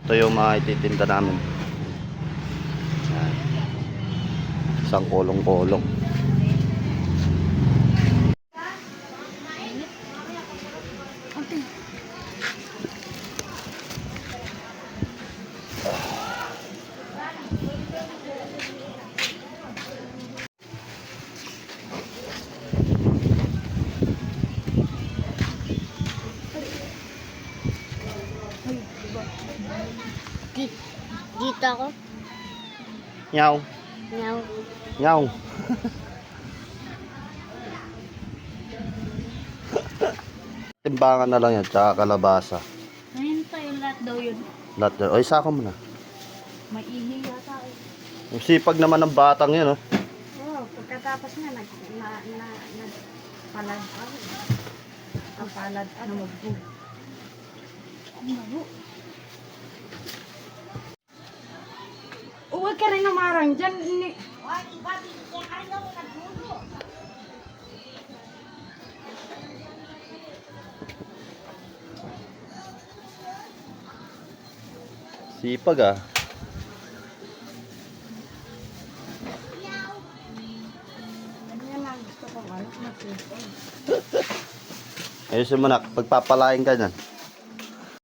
Ito yung mga ititinda namin. Yan. Isang kolong-kolong. Dito ako. Nyaw. Nyaw. Nyaw. Timbangan na lang yan, tsaka kalabasa. Ayun tayo, lahat daw yun. Lahat yun. O, isa ko muna. May ihi yata eh. Yung sipag naman ng batang yun, oh. Oo, pagkatapos nga, nagpalad ako. Napalad, ano magbo. Ano magbo? Huwag ka rin namarang dyan. Sipag, ah. Ganyan lang gusto ko, ano, masipag. Ayusin mo na, pagpapalain ka dyan.